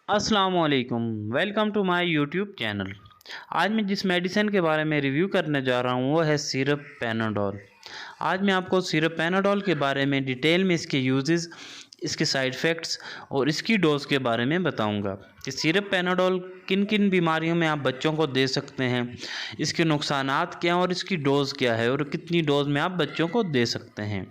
अस्सलामुअलैकुम, welcome to my YouTube channel. आज मैं जिस मेडिसिन के बारे में रिव्यू करने जा रहा हूँ वो है सिरप पैनाडोल। आज मैं आपको सिरप पैनाडोल के बारे में डिटेल में इसके यूजेस, इसके साइड इफ़ेक्ट्स और इसकी डोज़ के बारे में बताऊंगा कि सिरप पैनाडोल किन किन बीमारियों में आप बच्चों को दे सकते हैं, इसके नुकसानात क्या हैं और इसकी डोज़ क्या है और कितनी डोज़ में आप बच्चों को दे सकते हैं।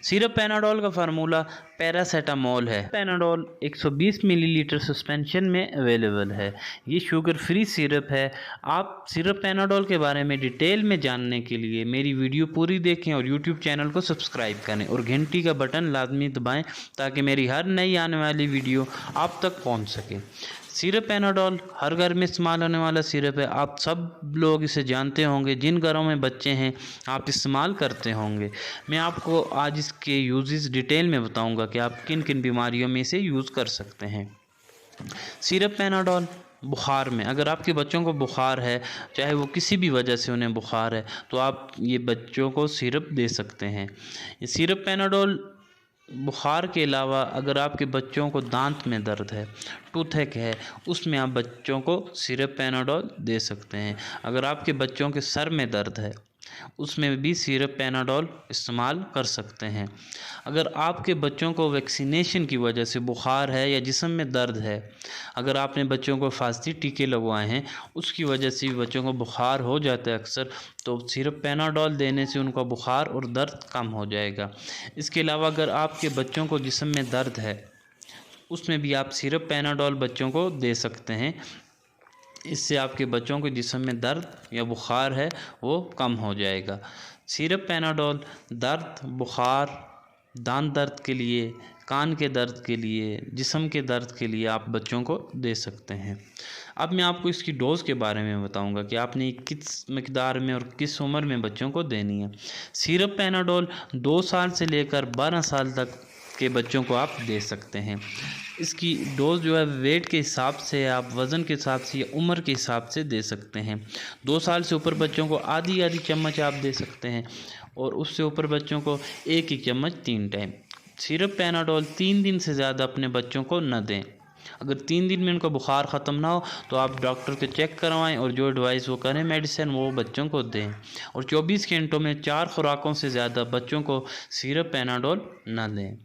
सिरप पैनाडोल का फार्मूला पैरासीटामोल है। पैनाडोल 120 मिलीलीटर सस्पेंशन में अवेलेबल है। ये शुगर फ्री सिरप है। आप सिरप पैनाडोल के बारे में डिटेल में जानने के लिए मेरी वीडियो पूरी देखें और यूट्यूब चैनल को सब्सक्राइब करें और घंटी का बटन लाजमी दबाएं ताकि मेरी हर नई आने वाली वीडियो आप तक पहुंच सके। सिरप पैनाडोल हर घर में इस्तेमाल होने वाला सिरप है। आप सब लोग इसे जानते होंगे, जिन घरों में बच्चे हैं आप इस्तेमाल करते होंगे। मैं आपको आज इसके यूजेस डिटेल में बताऊंगा कि आप किन किन बीमारियों में इसे यूज़ कर सकते हैं। सिरप पैनाडोल बुखार में, अगर आपके बच्चों को बुखार है, चाहे वो किसी भी वजह से उन्हें बुखार है, तो आप ये बच्चों को सिरप दे सकते हैं। ये सिरप पैनाडोल बुखार के अलावा अगर आपके बच्चों को दांत में दर्द है, टूथेक है, उसमें आप बच्चों को सिरप पैनाडोल दे सकते हैं। अगर आपके बच्चों के सर में दर्द है उसमें भी सिरप पैनाडोल इस्तेमाल कर सकते हैं। अगर आपके बच्चों को वैक्सीनेशन की वजह से बुखार है या जिस्म में दर्द है, अगर आपने बच्चों को फांसी टीके लगवाए हैं उसकी वजह से भी बच्चों को बुखार हो जाता है अक्सर, तो सिरप पैनाडोल देने से उनका बुखार और दर्द कम हो जाएगा। इसके अलावा अगर आपके बच्चों को जिस्म में दर्द है उसमें भी आप सिरप पैनाडोल बच्चों को दे सकते हैं। इससे आपके बच्चों के जिस्म में दर्द या बुखार है वो कम हो जाएगा। सिरप पैनाडोल दर्द, बुखार, दांत दर्द के लिए, कान के दर्द के लिए, जिस्म के दर्द के लिए आप बच्चों को दे सकते हैं। अब मैं आपको इसकी डोज़ के बारे में बताऊंगा कि आपने किस मकदार में और किस उम्र में बच्चों को देनी है। सिरप पैनाडोल 2 साल से लेकर 12 साल तक के बच्चों को आप दे सकते हैं। इसकी डोज़ जो है वेट के हिसाब से, आप वज़न के हिसाब से या उम्र के हिसाब से दे सकते हैं। 2 साल से ऊपर बच्चों को आधी आधी चम्मच आप दे सकते हैं और उससे ऊपर बच्चों को एक चम्मच 3 टाइम। सिरप पैनाडोल 3 दिन से ज़्यादा अपने बच्चों को न दें। अगर 3 दिन में उनका बुखार ख़त्म ना हो तो आप डॉक्टर को चेक करवाएं और जो एडवाइस वो करें मेडिसिन वो बच्चों को दें। और 24 घंटों में 4 खुराकों से ज़्यादा बच्चों को सिरप पैनाडोल न दें।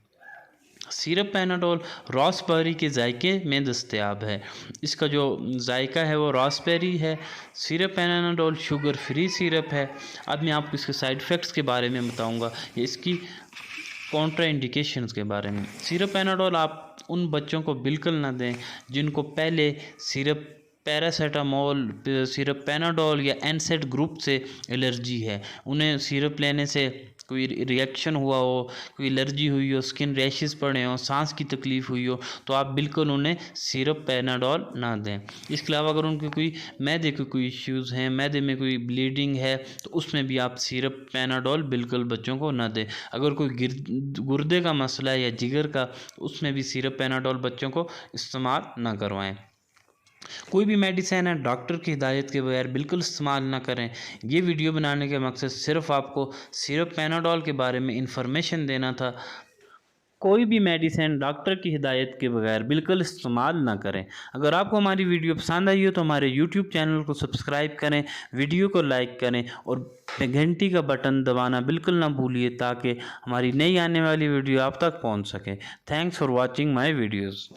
सिरप पैनाडोल रॉसबेरी के जायके में दस्तयाब है। इसका जो जायका है वो रॉसबेरी है। Syrup Panadol sugar free syrup है। अब मैं आपको इसके साइड इफ़ेक्ट्स के बारे में बताऊंगा, या इसकी कॉन्ट्रा इंडिकेशंस के बारे में। सिरप पैनाडोल आप उन बच्चों को बिल्कुल ना दें जिनको पहले सिरप पैरासीटामोल, सिरप पैनाडोल या एनसेड ग्रुप से एलर्जी है। उन्हें सिरप लेने से कोई रिएक्शन हुआ हो, कोई एलर्जी हुई हो, स्किन रैशेस पड़े हों, सांस की तकलीफ़ हुई हो, तो आप बिल्कुल उन्हें सिरप पैनाडोल ना दें। इसके अलावा अगर उनके कोई मैदे के कोई इश्यूज़ हैं, मैदे में कोई ब्लीडिंग है, तो उसमें भी आप सिरप पैनाडोल बिल्कुल बच्चों को ना दें। अगर कोई गुर्दे का मसला है या जिगर का, तो उसमें भी सिरप पैनाडोल बच्चों को इस्तेमाल ना करवाएं। कोई भी मेडिसिन है डॉक्टर की हिदायत के बगैर बिल्कुल इस्तेमाल ना करें। ये वीडियो बनाने का मकसद सिर्फ आपको सिरप पैनाडोल के बारे में इंफॉर्मेशन देना था। कोई भी मेडिसिन डॉक्टर की हिदायत के बगैर बिल्कुल इस्तेमाल ना करें। अगर आपको हमारी वीडियो पसंद आई हो तो हमारे यूट्यूब चैनल को सब्सक्राइब करें, वीडियो को लाइक करें और घंटी का बटन दबाना बिल्कुल ना भूलिए ताकि हमारी नई आने वाली वीडियो आप तक पहुंच सके। Thanks for watching my videos.